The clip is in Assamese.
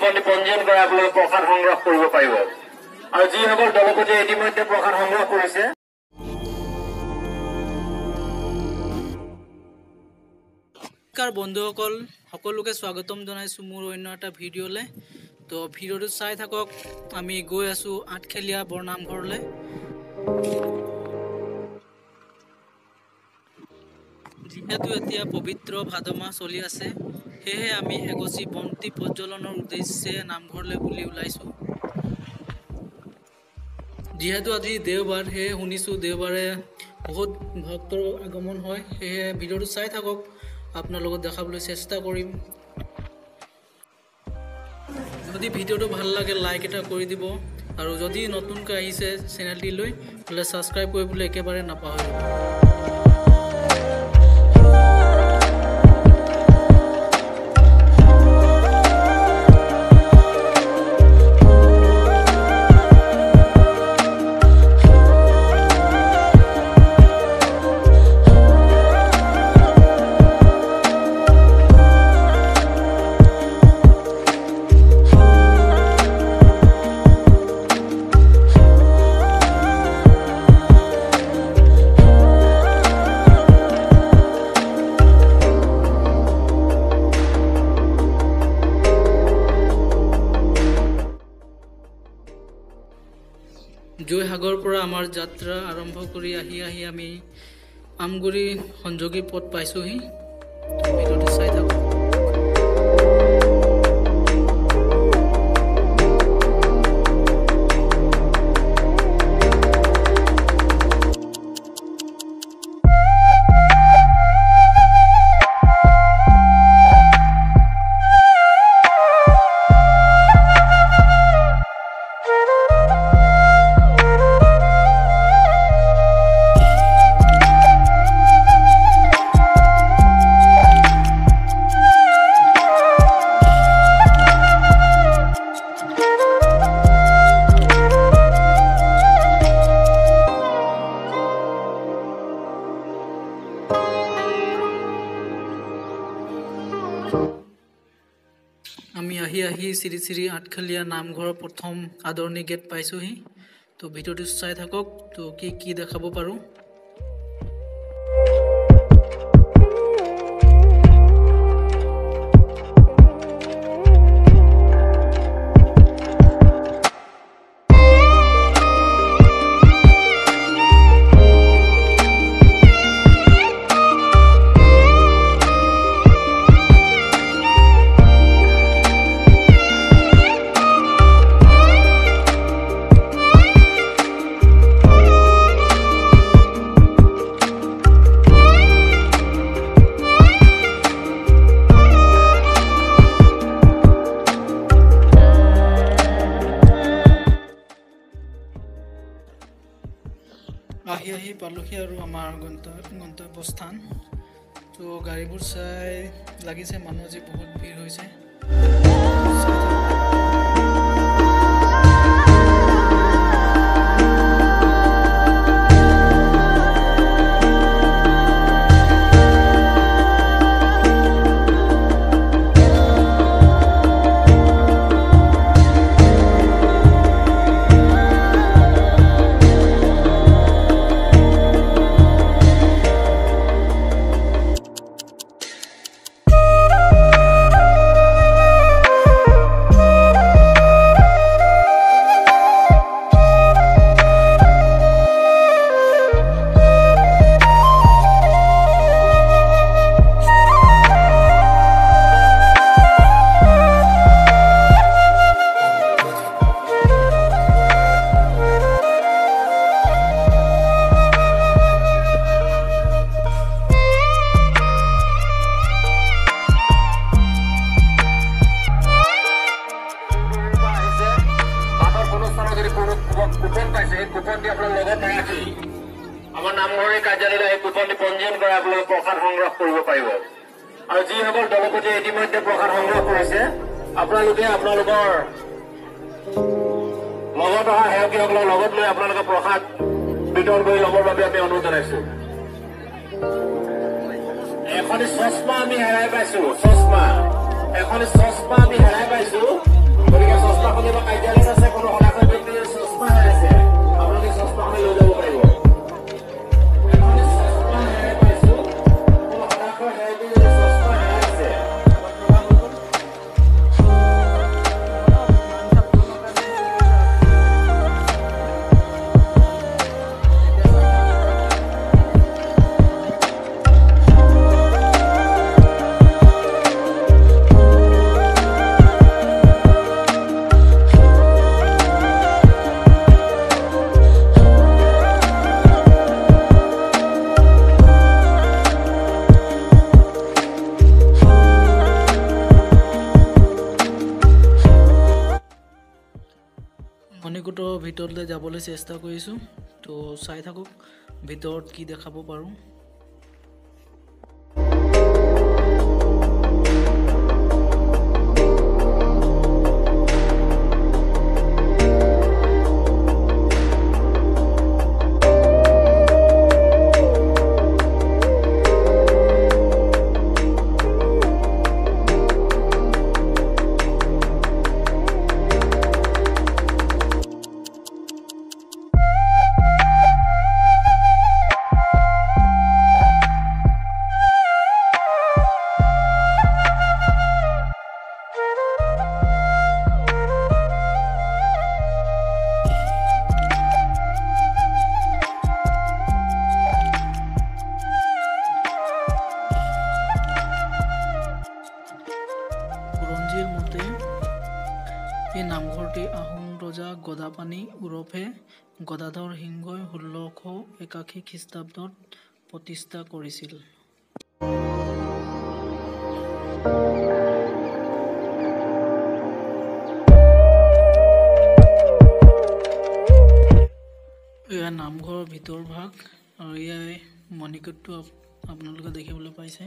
কুপন পঞ্জীয়ন কৰি আপোনালোকে প্ৰসাদ সংগ্ৰহ কৰিব পাৰিব আৰু যিসকল দলপতিয়ে ইতিমধ্যে প্ৰসাদ সংগ্ৰহ কৰিছে বন্ধুসকল সকলোকে স্বাগতম জনাইছো মোৰ অন্য এটা ভিডিঅ'লে তো ভিডিঅ'টো চাই থাকক আমি গৈ আছো আঠখেলীয়া বৰনামঘৰলৈ যিহেতু এতিয়া পবিত্ৰ ভাদ মাহ চলি আছে সেয়ে আমি এগছি বন্তি প্ৰজ্বলনৰ উদ্দেশ্যে নামঘৰলৈ বুলি ওলাইছো যিহেতু আজি দেওবাৰ হে শুনিছো দেওবাৰে বহুত ভক্তৰ আগমন হয় সেয়ে ভিডিঅ'টো চাই থাকক আপোনাৰ লগত দেখাবলৈ চেষ্টা কৰিম যদি ভিডিঅ'টো ভাল লাগে লাইক এটা কৰি দিব আৰু যদি নতুনকৈ আহিছে চেনেলটিলৈ হলে সাবস্ক্ৰাইব কৰিবলৈ একেবাৰে নাপাহৰিব জয়সাগৰ পৰা আমাৰ যাত্ৰা আৰম্ভ কৰি আহি আমি আমগুৰি সংযোগী পথ পাইছোহি ভিডিঅ'টো চাই থাকক আমি আহি শ্ৰী শ্ৰী আঠখেলীয়া নামঘৰৰ প্ৰথম আদৰণি গেট পাইছোহি তো ভিডিঅ'টো চাই থাকক তো কি দেখাব পাৰো আহি পালোহি আৰু আমাৰ গন্তব্যস্থান তো গাড়ীবোৰ চাই লাগিছে মানুহ আজি বহুত ভিৰ হৈছে আমাৰ নামঘৰৰ কাৰ্যালয়ত এই কুপন পঞ্জীয়ন কৰি আপোনালোকে প্ৰসাদ সংগ্ৰহ কৰিব পাৰিব আৰু যিসকল দলপতিয়ে ইতিমধ্যে প্ৰসাদ সংগ্ৰহ কৰিছে আপোনালোকে আপোনালোকৰ লগত অহা সেৱকীসকলৰ লগত লৈ আপোনালোকে প্ৰসাদ বিতৰণ কৰি ল'বৰ বাবে আমি অনুৰোধ জনাইছো এখনি চশমা আমি হেৰাই পাইছো চশমা আমি হেৰাই পাইছো গতিকে চশমাখনি বা কাৰ্যালয়ত আছে কোনো হতাশৰ ব্যক্তিৰ চশমা হেৰাইছে আপোনালোকে চশমাখনি লৈ যাব পাৰিব মণিকূটৰ ভিতৰলৈ যাবলৈ চেষ্টা কৰিছোঁ তো চাই থাকক ভিতৰত কি দেখাব পাৰোঁ বুৰঞ্জীৰ মতে এই নামঘৰটি আহোম ৰজা গদাপাণি ওৰফে গদাধৰ সিংহই 1681 খ্ৰীষ্টাব্দত প্ৰতিষ্ঠা কৰিছিল এয়া নামঘৰৰ ভিতৰ ভাগ আৰু এয়াই মণিকূটটো আপোনালোকে দেখিবলৈ পাইছে